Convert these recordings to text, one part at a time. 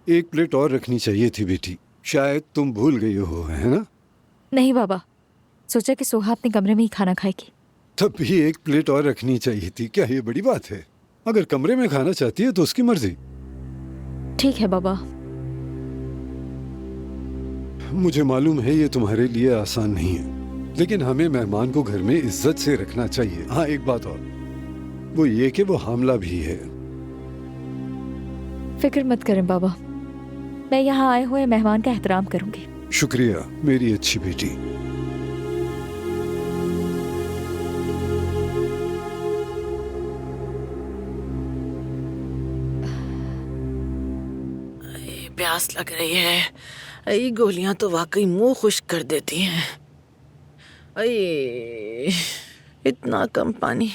एक प्लेट और रखनी चाहिए थी बेटी, शायद तुम भूल गई हो, है ना? नहीं बाबा, सोचा कि सोहा अपने कमरे में ही खाना खाएगी। तब भी एक प्लेट और रखनी चाहिए थी। क्या ये बड़ी बात है? अगर कमरे में खाना चाहती है तो उसकी मर्जी। ठीक है बाबा। मुझे मालूम है ये तुम्हारे लिए आसान नहीं है, लेकिन हमें मेहमान को घर में इज्जत से रखना चाहिए। हाँ, एक बात और, वो ये कि वो हामला भी है। फिक्र मत करें बाबा, मैं यहाँ आए हुए मेहमान का एहतराम करूंगी। शुक्रिया मेरी अच्छी बेटी। प्यास लग रही है। ये गोलियां तो वाकई मुंह खुश्क कर देती हैं। अये, इतना कम पानी।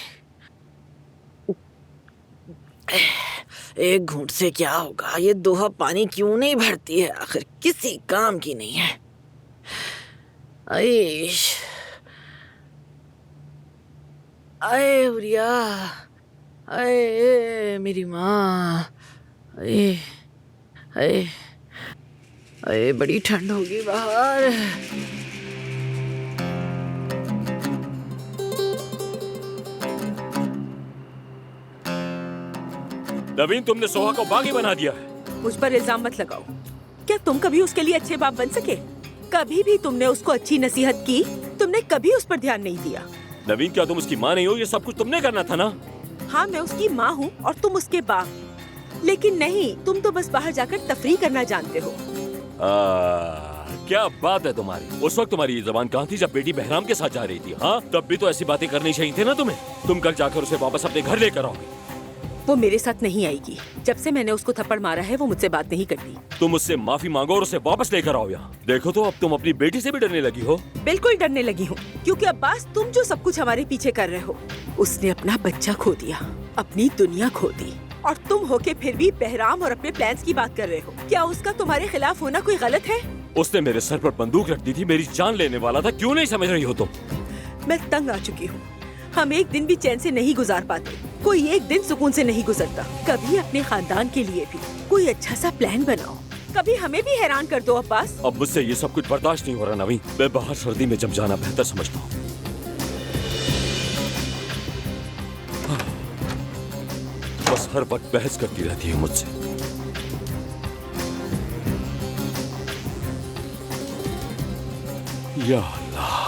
एक घूंट से क्या होगा? ये दोहा पानी क्यों नहीं भरती है? आखिर किसी काम की नहीं है। अये, अये हुरिया, अये मेरी माँ, अये अये अये, बड़ी ठंड होगी बाहर। नवीन, तुमने सोहा को बागी बना दिया है। मुझ पर इल्जाम मत लगाओ। क्या तुम कभी उसके लिए अच्छे बाप बन सके? कभी भी तुमने उसको अच्छी नसीहत की? तुमने कभी उस पर ध्यान नहीं दिया। नवीन, क्या तुम उसकी माँ नहीं हो? ये सब कुछ तुमने करना था ना। हाँ, मैं उसकी माँ हूँ और तुम उसके बाप, लेकिन नहीं, तुम तो बस बाहर जाकर तफरीह करना जानते हो। क्या बात है तुम्हारी। उस वक्त तुम्हारी ये जबान कहाँ थी जब बेटी बहराम के साथ जा रही थी? हाँ, तब भी तो ऐसी बातें करनी चाहिए थी ना तुम्हें। तुम कल जाकर उसे वापस अपने घर लेकर आओगे। वो मेरे साथ नहीं आएगी। जब से मैंने उसको थप्पड़ मारा है वो मुझसे बात नहीं करती। तुम उससे माफी मांगो और उसे वापस लेकर आओ यहाँ। देखो तो अब तुम अपनी बेटी से भी डरने लगी हो। बिल्कुल डरने लगी हूँ, क्योंकि अब्बास, तुम जो सब कुछ हमारे पीछे कर रहे हो, उसने अपना बच्चा खो दिया, अपनी दुनिया खो दी, और तुम होके फिर भी बहराम और अपने प्लान्स की बात कर रहे हो। क्या उसका तुम्हारे खिलाफ होना कोई गलत है? उसने मेरे सर पर बंदूक रख दी थी, मेरी जान लेने वाला था। क्यों नहीं समझ रही हो तुम? मैं तंग आ चुकी हूँ। हम एक दिन भी चैन से नहीं गुजार पाते, कोई एक दिन सुकून से नहीं गुजरता। कभी अपने खानदान के लिए भी कोई अच्छा सा प्लान बनाओ, कभी हमें भी हैरान कर दो अब्बास। अब मुझसे ये सब कुछ बर्दाश्त नहीं हो रहा नवीन। मैं बाहर सर्दी में जम जाना बेहतर समझता हूँ। बस हर वक्त बहस करती रहती है मुझसे। या अल्लाह,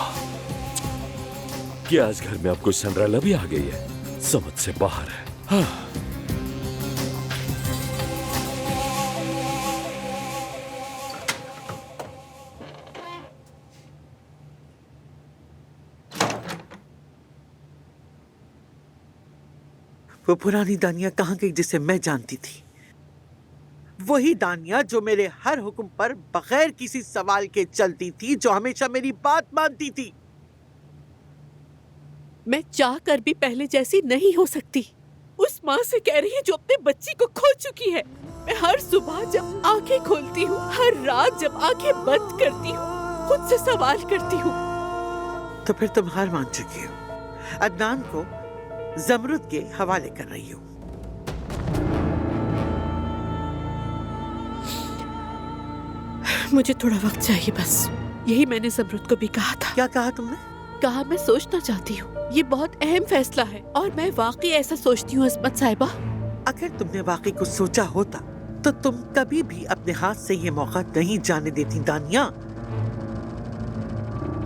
क्या इस घर में अब कोई सिंड्रेला भी आ गई है? समझ से बाहर है। हाँ। वो पुरानी दानिया कहाँ गई जिसे मैं जानती थी? वही दानिया जो मेरे हर हुक्म पर बगैर किसी सवाल के चलती थी, जो हमेशा मेरी बात मानती थी। मैं चाह कर भी पहले जैसी नहीं हो सकती। उस माँ से कह रही है जो अपने बच्ची को खो चुकी है। मैं हर सुबह जब आंखें खोलती हूँ, हर रात जब आंखें बंद करती हूँ, खुद से सवाल करती हूँ। तो फिर तुम हार मान चुकी हो। अदनान को जमरुद के हवाले कर रही हो। मुझे थोड़ा वक्त चाहिए बस। यही मैंने जमरुद को भी कहा था। क्या कहा तुमने? कहा मैं सोचना चाहती हूँ। ये बहुत अहम फैसला है और मैं वाकई ऐसा सोचती हूँ अस्मत साहिबा। अगर तुमने वाकई कुछ सोचा होता तो तुम कभी भी अपने हाथ से ये मौका नहीं जाने देती दानिया।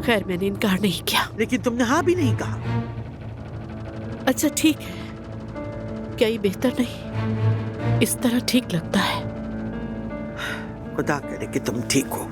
खैर, मैंने इनकार नहीं किया। लेकिन तुमने हाँ भी नहीं कहा। अच्छा ठीक है, क्या ये बेहतर नहीं? इस तरह ठीक लगता है। खुदा करे कि तुम ठीक हो।